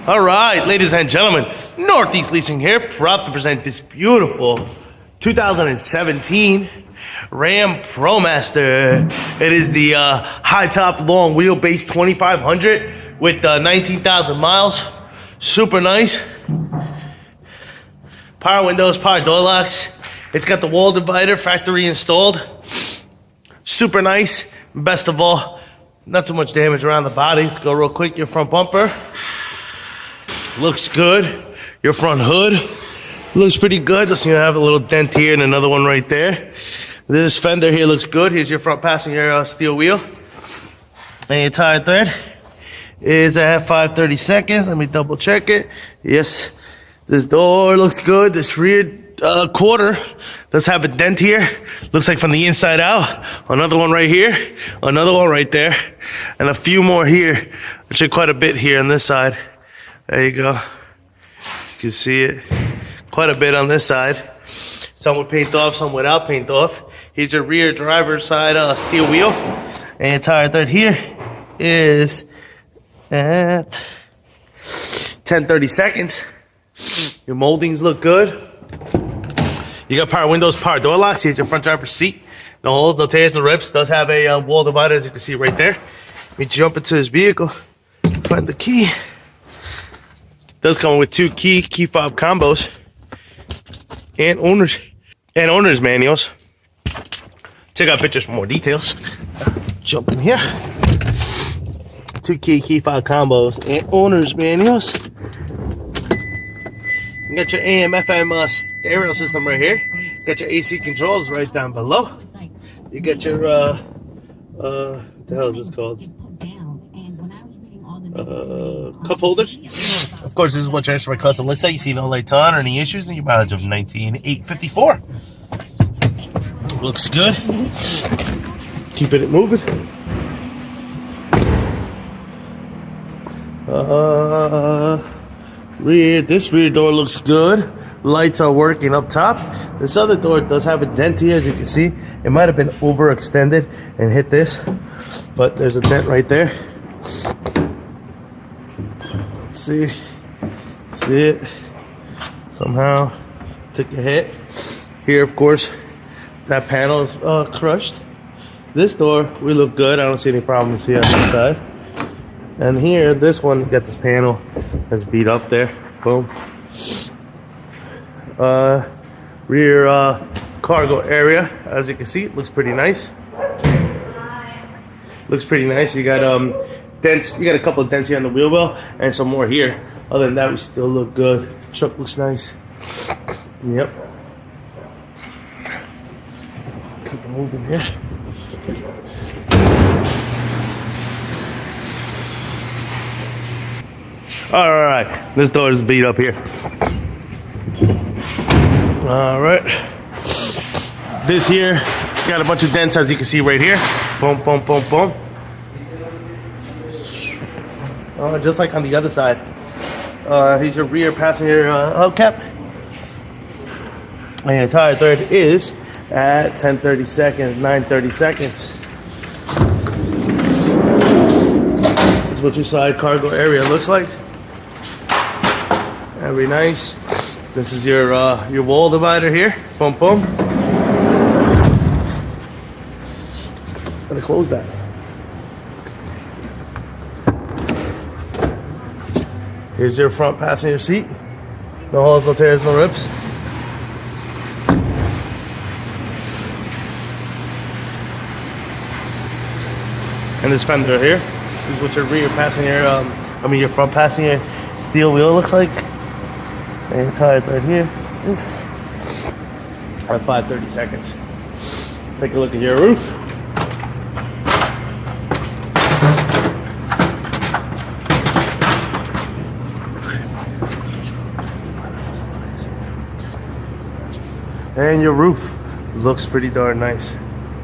All right, ladies and gentlemen, Northeast Leasing here, proud to present this beautiful 2017 Ram ProMaster. It is the high top, long wheelbase 2500 with 19,000 miles. Super nice. Power windows, power door locks. It's got the wall divider, factory installed. Super nice. Best of all, not too much damage around the body. Let's go real quick. Your front bumper looks good. Your front hood looks pretty good. Let's see, I have a little dent here and another one right there. This fender here looks good. Here's your front passenger steel wheel. And your tire thread is at 530 seconds. Let me double check it. Yes, this door looks good. This rear quarter does have a dent here. Looks like from the inside out. Another one right here. Another one right there. And a few more here. Actually quite a bit here on this side. There you go. You can see it. Quite a bit on this side. Some with paint off, some without paint off. Here's your rear driver's side steel wheel. And your tire thread here is at 1030 seconds. Your moldings look good. You got power windows, power door locks. Here's your front driver's seat. No holes, no tears, no rips. Does have a wall divider, as you can see right there. Let me jump into this vehicle, find the key. Does come with two key fob combos and owner's manuals. Check out pictures for more details. Jump in here. Two key fob combos and owner's manuals. You got your AM FM stereo system right here. Got your AC controls right down below. You got your what the hell is this called? Cup holders. Of course, this is what your instrument cluster looks like. You see no lights on or any issues, and your mileage of 19,854. Looks good. Keeping it moving. This rear door looks good. Lights are working up top. This other door does have a dent here, as you can see. It might have been overextended and hit this, but there's a dent right there. Let's see. See it? Somehow took a hit. Here, of course, that panel is crushed. This door, we look good. I don't see any problems here on this side. And here, this one, got this panel that's beat up there. Boom. Rear cargo area, as you can see, looks pretty nice. Looks pretty nice. You got dents. You got a couple of dents here on the wheel well, and some more here. Other than that, we still look good. Truck looks nice. Yep. Keep moving here. All right, this door is beat up here. All right, this here got a bunch of dents, as you can see right here. Boom, boom, boom, boom. Just like on the other side. Here's your rear passenger hubcap. And your tire thread is at 1030 seconds, 930 seconds. This is what your side cargo area looks like. Very nice. This is your wall divider here. Boom, boom. Gotta close that. Here's your front passenger seat. No holes, no tears, no rips. And this fender here. This is what your rear passenger, your front passenger steel wheel looks like. And your tire thread here is at 530 seconds. Take a look at your roof. And your roof looks pretty darn nice.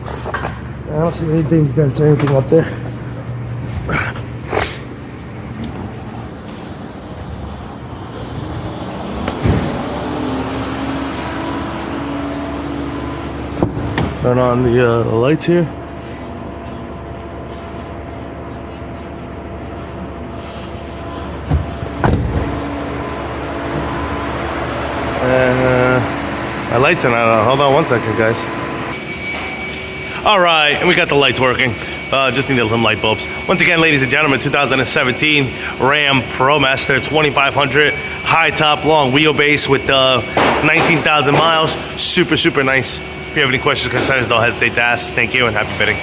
I don't see any dents or anything up there. Turn on the lights here. My lights are not on. Hold on one second, guys. All right, and we got the lights working. Just needed some light bulbs. Once again, ladies and gentlemen, 2017 Ram ProMaster 2500 high top, long wheelbase with 19,000 miles. Super, super nice. If you have any questions or concerns, don't hesitate to ask. Thank you and happy bidding.